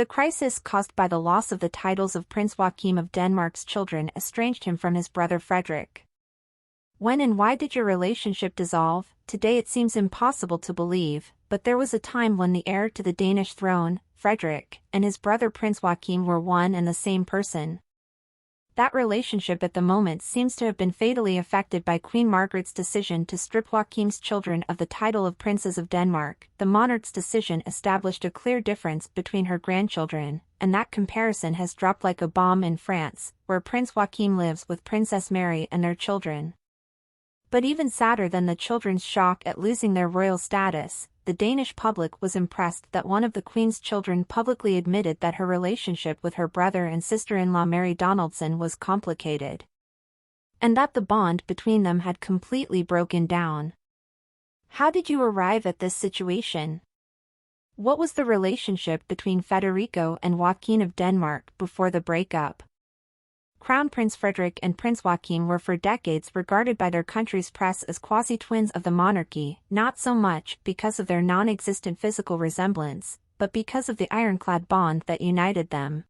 The crisis caused by the loss of the titles of Prince Joachim of Denmark's children estranged him from his brother Frederick. When and why did your relationship dissolve? Today it seems impossible to believe, but there was a time when the heir to the Danish throne, Frederick, and his brother Prince Joachim were one and the same person. That relationship at the moment seems to have been fatally affected by Queen Margaret's decision to strip Joachim's children of the title of princes of Denmark. The monarch's decision established a clear difference between her grandchildren, and that comparison has dropped like a bomb in France, where Prince Joachim lives with Princess Mary and their children. But even sadder than the children's shock at losing their royal status, the Danish public was impressed that one of the Queen's children publicly admitted that her relationship with her brother and sister-in-law Mary Donaldson was complicated, and that the bond between them had completely broken down. How did you arrive at this situation? What was the relationship between Federico and Joachim of Denmark before the breakup? Crown Prince Frederick and Prince Joachim were for decades regarded by their country's press as quasi-twins of the monarchy, not so much because of their non-existent physical resemblance, but because of the ironclad bond that united them.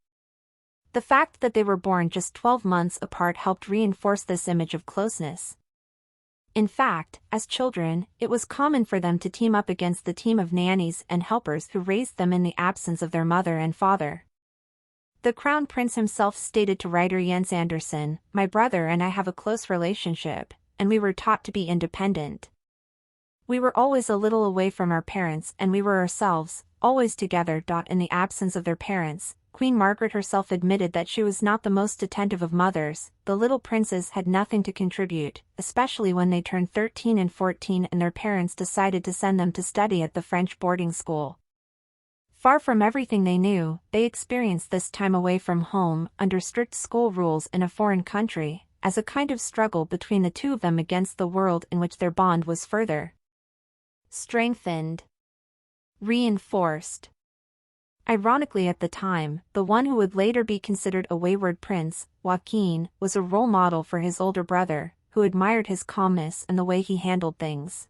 The fact that they were born just 12 months apart helped reinforce this image of closeness. In fact, as children, it was common for them to team up against the team of nannies and helpers who raised them in the absence of their mother and father. The Crown Prince himself stated to writer Jens Andersen, "My brother and I have a close relationship, and we were taught to be independent. We were always a little away from our parents and we were ourselves, always together. In the absence of their parents, Queen Margaret herself admitted that she was not the most attentive of mothers. The little princes had nothing to contribute, especially when they turned 13 and 14 and their parents decided to send them to study at the French boarding school. Far from everything they knew, they experienced this time away from home, under strict school rules in a foreign country, as a kind of struggle between the two of them against the world in which their bond was further strengthened, reinforced." Ironically, at the time, the one who would later be considered a wayward prince, Joachim, was a role model for his older brother, who admired his calmness and the way he handled things.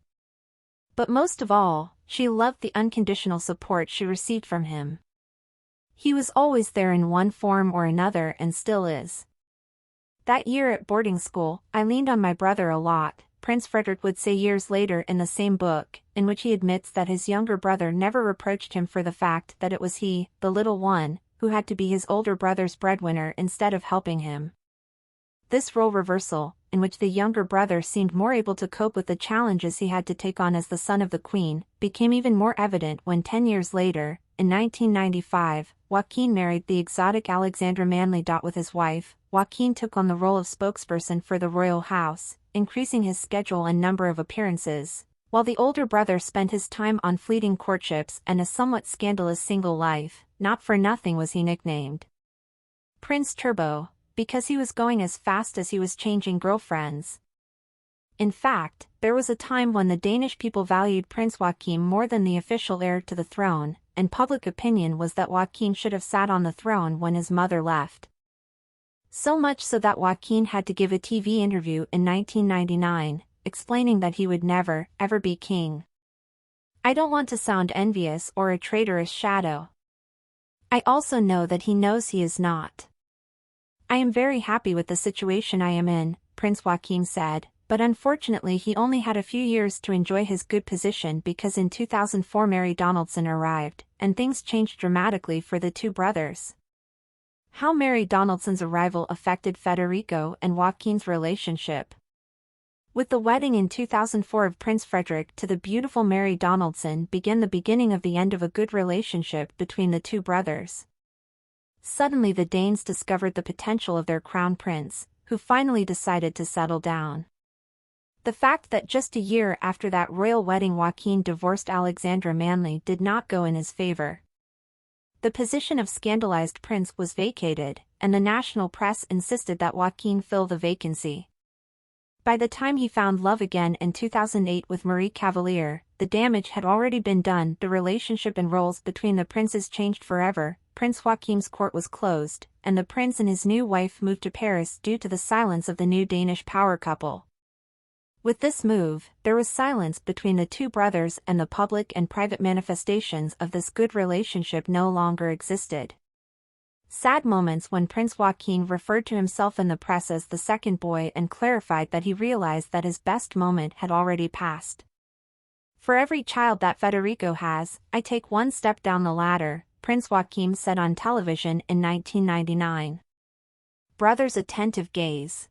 But most of all, she loved the unconditional support she received from him. He was always there in one form or another and still is. "That year at boarding school, I leaned on my brother a lot," Prince Frederick would say years later in the same book, in which he admits that his younger brother never reproached him for the fact that it was he, the little one, who had to be his older brother's breadwinner instead of helping him. This role reversal, in which the younger brother seemed more able to cope with the challenges he had to take on as the son of the Queen, became even more evident when 10 years later, in 1995, Joachim married the exotic Alexandra Manley. With his wife, Joachim took on the role of spokesperson for the royal house, increasing his schedule and number of appearances, while the older brother spent his time on fleeting courtships and a somewhat scandalous single life. Not for nothing was he nicknamed Prince Turbo, because he was going as fast as he was changing girlfriends. In fact, there was a time when the Danish people valued Prince Joachim more than the official heir to the throne, and public opinion was that Joachim should have sat on the throne when his mother left. So much so that Joachim had to give a TV interview in 1999, explaining that he would never, ever be king. "I don't want to sound envious or a traitorous shadow. I also know that he knows he is not. I am very happy with the situation I am in," Prince Joachim said, but unfortunately he only had a few years to enjoy his good position because in 2004 Mary Donaldson arrived, and things changed dramatically for the two brothers. How Mary Donaldson's arrival affected Federico and Joachim's relationship. With the wedding in 2004 of Prince Frederick to the beautiful Mary Donaldson began the beginning of the end of a good relationship between the two brothers. Suddenly the Danes discovered the potential of their crown prince, who finally decided to settle down. The fact that just a year after that royal wedding Joachim divorced Alexandra Manley did not go in his favor. The position of scandalized prince was vacated, and the national press insisted that Joachim fill the vacancy. By the time he found love again in 2008 with Marie Cavalier, the damage had already been done. The relationship and roles between the princes changed forever. Prince Joachim's court was closed, and the prince and his new wife moved to Paris due to the silence of the new Danish power couple. With this move, there was silence between the two brothers and the public and private manifestations of this good relationship no longer existed. Sad moments when Prince Joachim referred to himself in the press as the second boy and clarified that he realized that his best moment had already passed. For every child that Federico has, I take one step down the ladder, Prince Joachim said on television in 1999. Brother's attentive gaze.